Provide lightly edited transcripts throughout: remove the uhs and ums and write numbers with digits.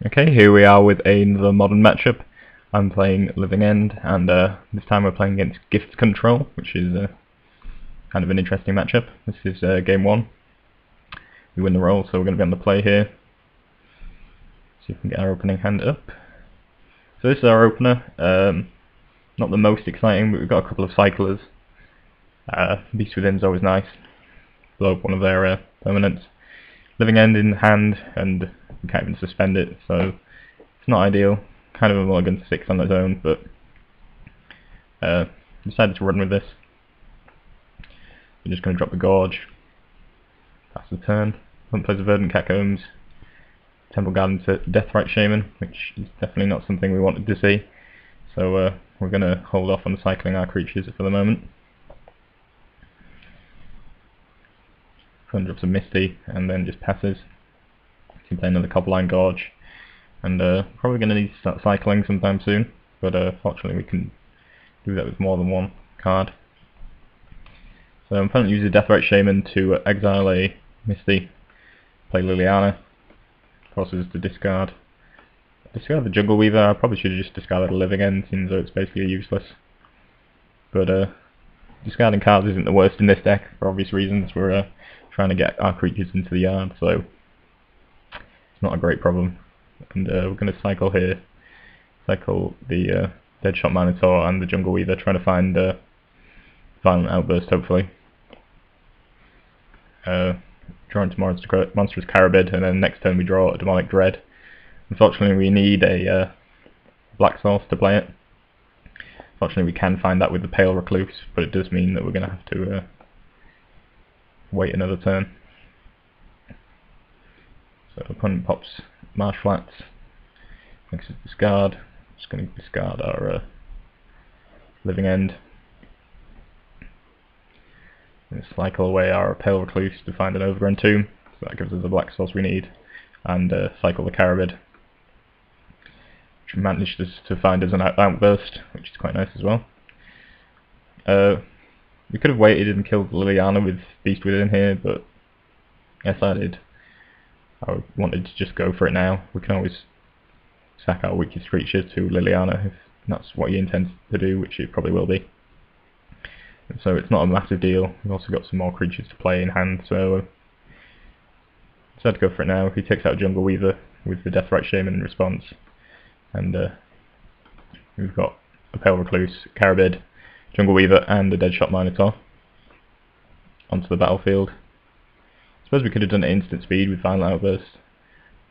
Okay, here we are with another modern matchup. I'm playing Living End, and this time we're playing against Gift Control, which is kind of an interesting matchup. This is game 1. We win the roll, so we're going to be on the play here. See if we can get our opening hand up. So this is our opener. Not the most exciting, but we've got a couple of cyclers. Beast Within's always nice. Blow up one of their permanents. Living End in hand, and we can't even suspend it, so it's not ideal. Kind of a mulligan 6 on its own, but decided to run with this. We're just going to drop the Gorge. Pass the turn. Opponent plays a Verdant Catacombs. Temple Garden to Deathrite Shaman, which is definitely not something we wanted to see. So we're going to hold off on cycling our creatures for the moment. Opponent drops a Misty and then just passes. Can play another Copperline Gorge, and probably going to need to start cycling sometime soon, but fortunately we can do that with more than one card. So I'm opponent uses Deathrite Shaman to exile a Misty, play Liliana, forces to discard the Jungle Weaver. I probably should have just discarded a Living End, since it's basically useless. But discarding cards isn't the worst in this deck for obvious reasons. We're trying to get our creatures into the yard, so it's not a great problem. And we're going to cycle here. Cycle the Deadshot Minotaur and the Jungle Weaver, trying to find Violent Outburst, hopefully. Draw into Monstrous Carabid, and then next turn we draw a Demonic Dread. Unfortunately we need a Black Source to play it. Fortunately we can find that with the Pale Recluse, but it does mean that we're going to have to wait another turn. So opponent pops Marsh Flats, makes us discard. Just going to discard our Living End. And cycle away our Pale Recluse to find an Overgrown Tomb, so that gives us the Black Source we need, and cycle the Carabid, which managed to find us an Outburst, which is quite nice as well. We could have waited and killed Liliana with Beast Within here, but I decided I wanted to just go for it now. We can always sack our weakest creature to Liliana if that's what he intends to do, which it probably will be. So it's not a massive deal. We've also got some more creatures to play in hand, so decided to go for it now. He takes out Jungle Weaver with the Deathrite Shaman in response, and we've got a Pale Recluse, Carabid, Jungle Weaver, and a Deadshot Minotaur onto the battlefield. I suppose we could have done it instant speed with Violent Outburst.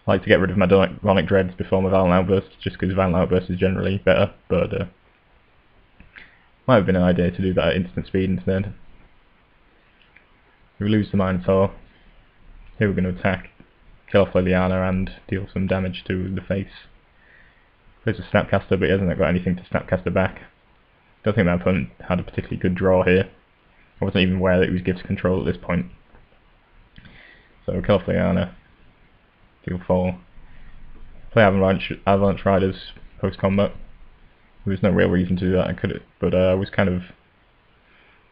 I like to get rid of my Demonic Dreads before my Violent Outburst, just because Violent Outburst is generally better, but might have been an idea to do that at instant speed instead. We lose the Minotaur. Here we're going to attack, kill off Liliana and deal some damage to the face. Plays a Snapcaster, but he hasn't got anything to Snapcaster back. Don't think my opponent had a particularly good draw here. I wasn't even aware that it was Gift Control at this point. So kill off Liliana, deal 4. Play Avalanche Riders post-combat. There was no real reason to do that, I could have, but I was kind of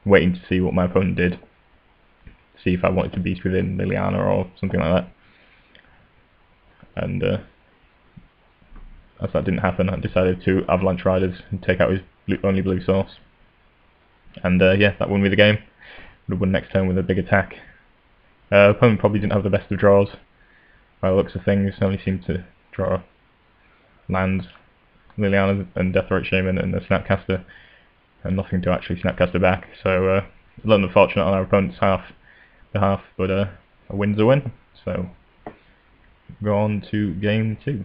waiting to see what my opponent did. See if I wanted to Beast Within Liliana or something like that. And as that didn't happen, I decided to Avalanche Riders and take out his only blue source. And yeah, that won me the game. Would have won next turn with a big attack. Opponent probably didn't have the best of draws. By the looks of things, only seemed to draw lands, Liliana and Deathrite Shaman and the Snapcaster, and nothing to actually Snapcaster back. So a little unfortunate on our opponent's behalf, but a win's a win. So go on to game 2.